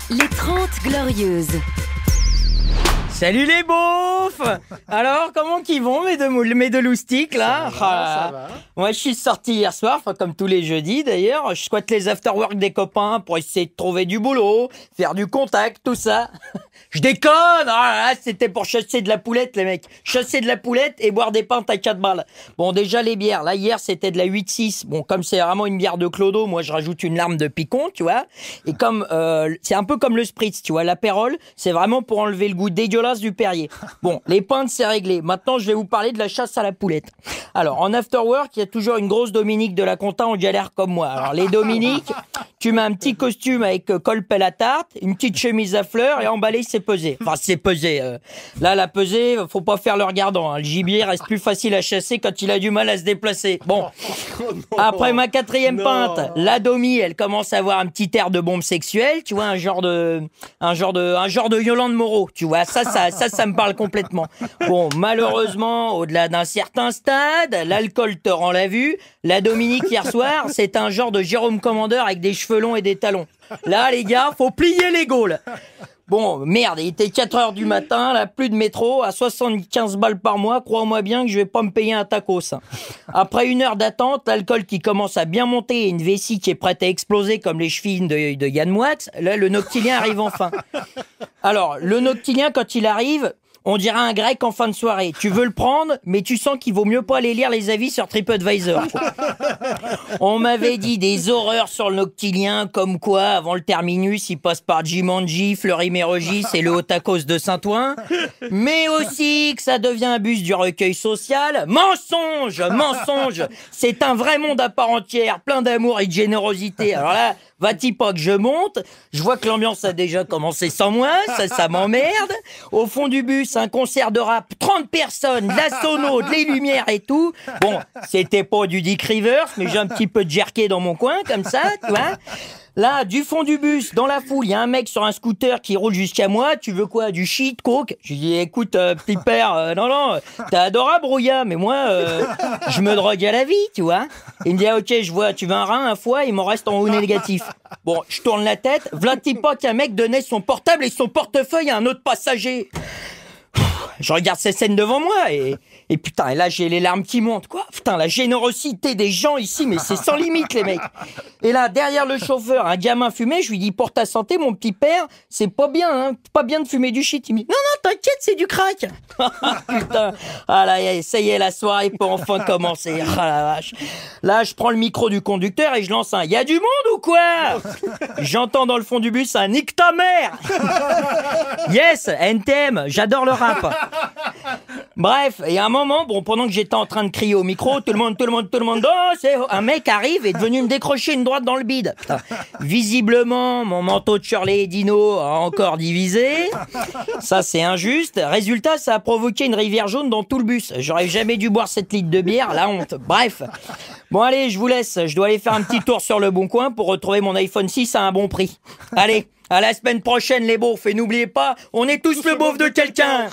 Les 30 Glorieuses. Salut les beaufs! Alors, comment qu'ils vont mes deux loustiques là? Ça va. Moi je suis sorti hier soir, comme tous les jeudis d'ailleurs, je squatte les after-work des copains pour essayer de trouver du boulot, faire du contact, tout ça. Je déconne! Ah là, c'était pour chasser de la poulette les mecs. Chasser de la poulette et boire des pintes à 4 balles. Bon déjà les bières, là hier c'était de la 8-6. Bon comme c'est vraiment une bière de clodo, moi je rajoute une larme de picon, tu vois. Et comme c'est un peu comme le spritz, tu vois, l'apérole, c'est vraiment pour enlever le goût dégueulasse du Perrier. Bon, les pintes c'est réglé. Maintenant je vais vous parler de la chasse à la poulette. Alors en afterwork, il y a toujours une grosse Dominique de la compta en galère comme moi. Alors les Dominiques, tu mets un petit costume avec col pelle à tarte, une petite chemise à fleurs et emballé c'est pesé. Enfin c'est pesé. Là la pesée, faut pas faire le regardant. Hein. Le gibier reste plus facile à chasser quand il a du mal à se déplacer. Bon, après ma quatrième pinte, la Domi, elle commence à avoir un petit air de bombe sexuelle. Tu vois, un genre de Yolande Moreau. Tu vois, ça me parle complètement. Bon, malheureusement, au-delà d'un certain stade, l'alcool te rend la vue. La Dominique hier soir, c'est un genre de Jérôme Commandeur avec des cheveux longs et des talons. Là, les gars, faut plier les gaules. Bon, merde, il était 4h du matin, là, plus de métro, à 75 balles par mois, crois-moi bien que je vais pas me payer un tacos. Après 1 heure d'attente, l'alcool qui commence à bien monter et une vessie qui est prête à exploser comme les chevilles de Yann Moix, là, le noctilien arrive enfin. Alors, le noctilien, quand il arrive, on dirait un grec en fin de soirée. Tu veux le prendre, mais tu sens qu'il vaut mieux pas aller lire les avis sur TripAdvisor. On m'avait dit des horreurs sur le noctilien, comme quoi, avant le terminus, il passe par Jumanji, Fleury-Mérogis et le Haut-Tacos de Saint-Ouen. Mais aussi que ça devient un bus du recueil social. Mensonge! C'est un vrai monde à part entière, plein d'amour et de générosité. Alors là, va-t-il pas que je monte? Je vois que l'ambiance a déjà commencé sans moi, ça m'emmerde. Au fond du bus, un concert de rap, 30 personnes, de la sono, de les lumières et tout. Bon, c'était pas du Dick Rivers, mais j'ai un petit peu de jerké dans mon coin, comme ça, tu vois. Là, du fond du bus, dans la foule, il y a un mec sur un scooter qui roule jusqu'à moi. Tu veux quoi? Du shit, coke? Je lui dis, écoute, petit père, non, t'es adorable, Rouilla, mais moi, je me drogue à la vie, tu vois. Il me dit, ah, ok, je vois, tu veux un rein, un foie, il m'en reste en haut négatif. Bon, je tourne la tête, v'là-t-il pas qu'un mec donnait son portable et son portefeuille à un autre passager. Je regarde ces scènes devant moi et putain, et là j'ai les larmes qui montent, quoi. Putain, la générosité des gens ici, mais c'est sans limite, les mecs. Et là, derrière le chauffeur, un gamin fumait, je lui dis, pour ta santé, mon petit père, c'est pas bien, hein, pas bien de fumer du shit. Il me dit, non, t'inquiète, c'est du crack. Putain, ah là, ça y est, la soirée peut enfin commencer. Ah la vache. Là, je prends le micro du conducteur et je lance un, y a du monde ou quoi? J'entends dans le fond du bus un, nique ta mère. Yes, NTM, j'adore le rap. Bref, et à un moment, bon, pendant que j'étais en train de crier au micro, tout le monde, oh, un mec arrive et est devenu me décrocher une droite dans le bide. Putain. Visiblement, mon manteau de Shirley et Dino a encore divisé. Ça, c'est injuste. Résultat, ça a provoqué une rivière jaune dans tout le bus. J'aurais jamais dû boire 7 litres de bière, la honte. Bref. Bon, allez, je vous laisse. Je dois aller faire un petit tour sur le Bon Coin pour retrouver mon iPhone 6 à un bon prix. Allez, à la semaine prochaine, les beaufs. Et n'oubliez pas, on est tous le beauf de quelqu'un.